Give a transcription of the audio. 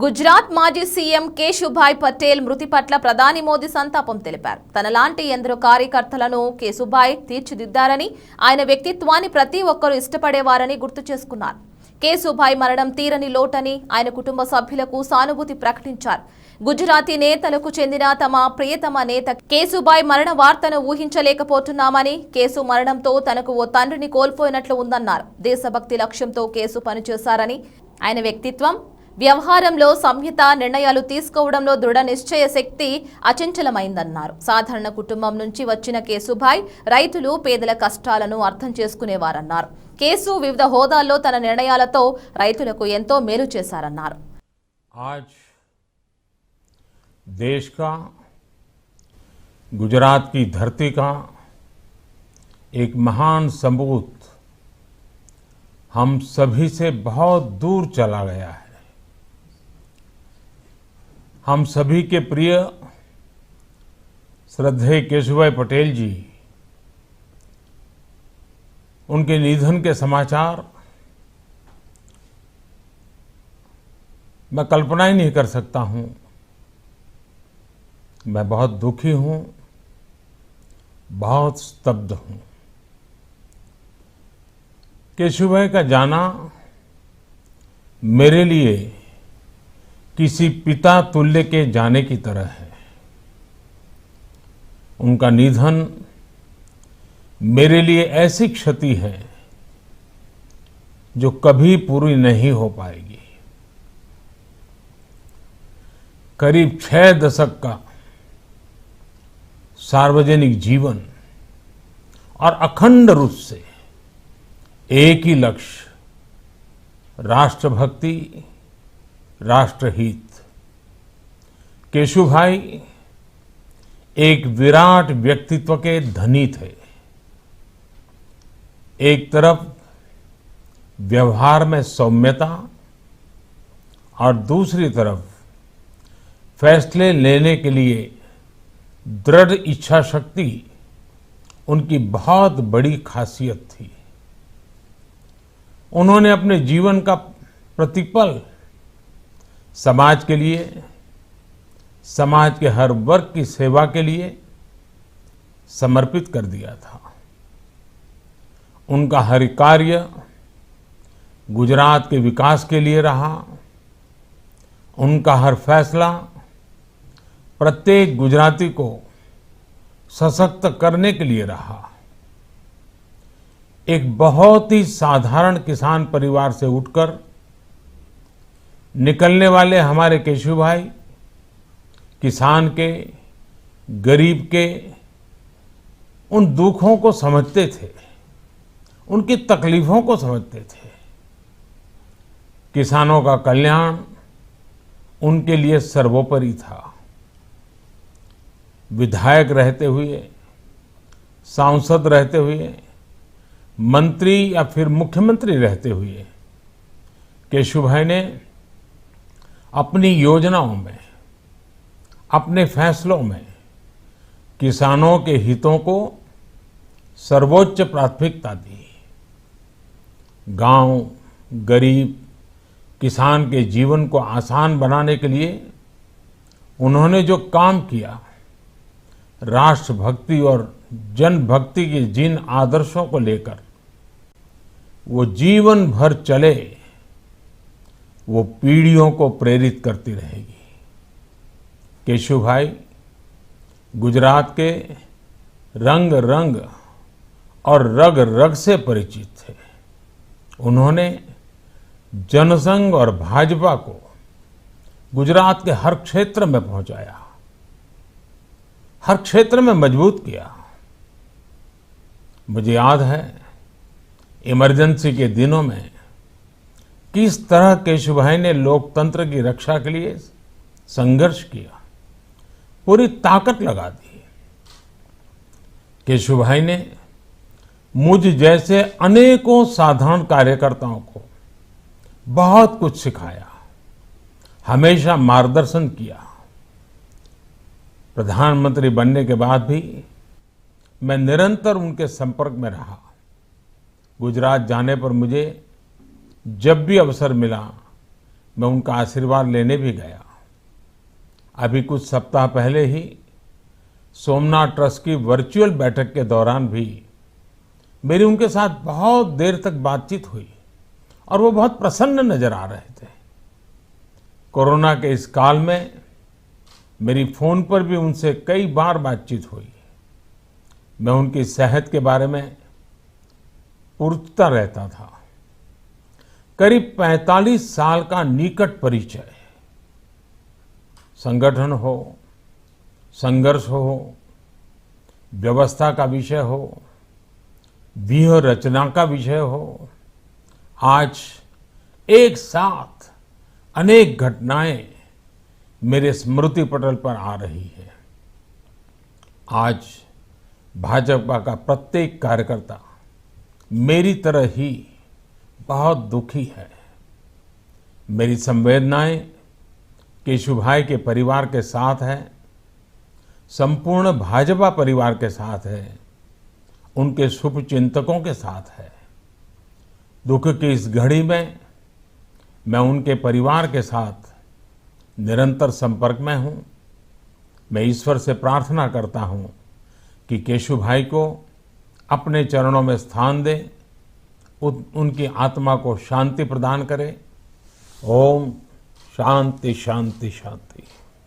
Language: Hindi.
గుజరాత్ మాజీ సీఎం కేశుభాయ్ పటేల్ మృతి పట్ల ప్రధాని మోదీ సంతాపం తెలిపారు. తనలాంటి ఎందరో కార్యకర్తలను కేశుభాయ్ తీర్చిదిద్దారని, ఆయన వ్యక్తిత్వాన్ని ప్రతి ఒక్కరూ ఇష్టపడేవారని గుర్తు చేసుకున్నారు. కేశుభాయ్ మరణం తీరని లోటని ఆయన కుటుంబ సభ్యులకు సానుభూతి ప్రకటించారు. గుజరాతీ నేతలకు చెందిన తమ ప్రియతమ నేత కేశుభాయ్ మరణ వార్తను ఊహించలేకపోతున్నామని, కేసు మరణంతో తనకు ఓ తండ్రిని కోల్పోయినట్లు ఉందన్నారు. దేశభక్తి లక్ష్యంతో కేసు పనిచేశారని, ఆయన వ్యక్తిత్వం, వ్యవహారంలో సంహిత నిర్ణయాలు తీసుకోవడంలో దృఢ నిశ్చయ శక్తి అచంచలమైందన్నారు. సాధారణ కుటుంబం నుంచి వచ్చిన కేశుభాయ్ రైతులు, పేదల కష్టాలను అర్థం చేసుకునేవారన్నారు. కేసు వివిధ హోదాల్లో తన నిర్ణయాలతో రైతులకు ఎంతో మేలు చేశారన్నారు. देश का, गुजरात की धरती का एक महान सपूत हम सभी से बहुत दूर चला गया है. हम सभी के प्रिय श्रद्धेय केशुभाई पटेल जी, उनके निधन के समाचार मैं कल्पना ही नहीं कर सकता हूं. मैं बहुत दुखी हूं, बहुत स्तब्ध हूं. केशुभाई का जाना मेरे लिए किसी पिता तुल्य के जाने की तरह है. उनका निधन मेरे लिए ऐसी क्षति है जो कभी पूरी नहीं हो पाएगी. करीब 6 दशक का सार्वजनिक जीवन और अखंड रूप से एक ही लक्ष्य, राष्ट्रभक्ति, राष्ट्रहित. केशुभाई एक विराट व्यक्तित्व के धनी थे. एक तरफ व्यवहार में सौम्यता और दूसरी तरफ फैसले लेने के लिए दृढ़ इच्छा शक्ति उनकी बहुत बड़ी खासियत थी. उन्होंने अपने जीवन का प्रतिपल समाज के लिए, समाज के हर वर्ग की सेवा के लिए समर्पित कर दिया था. उनका हर कार्य गुजरात के विकास के लिए रहा. उनका हर फैसला प्रत्येक गुजराती को सशक्त करने के लिए रहा. एक बहुत ही साधारण किसान परिवार से उठकर निकलने वाले हमारे केशुभाई किसान के, गरीब के उन दुखों को समझते थे, उनकी तकलीफों को समझते थे. किसानों का कल्याण उनके लिए सर्वोपरि था. विधायक रहते हुए, सांसद रहते हुए, मंत्री या फिर मुख्यमंत्री रहते हुए केशुभाई ने अपनी योजनाओं में, अपने फैसलों में किसानों के हितों को सर्वोच्च प्राथमिकता दी. गांव, गरीब, किसान के जीवन को आसान बनाने के लिए उन्होंने जो काम किया, राष्ट्रभक्ति और जनभक्ति के जिन आदर्शों को लेकर वो जीवन भर चले, वो पीढ़ियों को प्रेरित करती रहेगी. केशुभाई गुजरात के रंग रंग और रग रग से परिचित थे. उन्होंने जनसंघ और भाजपा को गुजरात के हर क्षेत्र में पहुंचाया, हर क्षेत्र में मजबूत किया. मुझे याद है इमरजेंसी के दिनों में किस तरह केशुभाई ने लोकतंत्र की रक्षा के लिए संघर्ष किया, पूरी ताकत लगा दी. केशुभाई ने मुझ जैसे अनेकों साधारण कार्यकर्ताओं को बहुत कुछ सिखाया, हमेशा मार्गदर्शन किया. प्रधानमंत्री बनने के बाद भी मैं निरंतर उनके संपर्क में रहा. गुजरात जाने पर मुझे जब भी अवसर मिला मैं उनका आशीर्वाद लेने भी गया। अभी कुछ सप्ताह पहले ही सोमनाथ ट्रस्ट की वर्चुअल बैठक के दौरान भी मेरी उनके साथ बहुत देर तक बातचीत हुई और वो बहुत प्रसन्न नजर आ रहे थे। कोरोना के इस काल में मेरी फोन पर भी उनसे कई बार बातचीत हुई। मैं उनकी सेहत के बारे में पूछता रहता था। करीब 45 साल का निकट परिचय, संगठन हो, संघर्ष हो, व्यवस्था का विषय हो, व्यूह रचना का विषय हो, आज एक साथ अनेक घटनाएं मेरे स्मृति पटल पर आ रही है। आज भाजपा का प्रत्येक कार्यकर्ता मेरी तरह ही बहुत दुखी है। मेरी संवेदनाएं केशुभाई के परिवार के साथ है, संपूर्ण भाजपा परिवार के साथ है, उनके शुभ चिंतकों के साथ है। दुख की इस घड़ी में मैं उनके परिवार के साथ निरंतर संपर्क में हूं। मैं ईश्वर से प्रार्थना करता हूं कि केशुभाई को अपने चरणों में स्थान दे, उनकी आत्मा को शांति प्रदान करे। ओम शांति शांति शांति।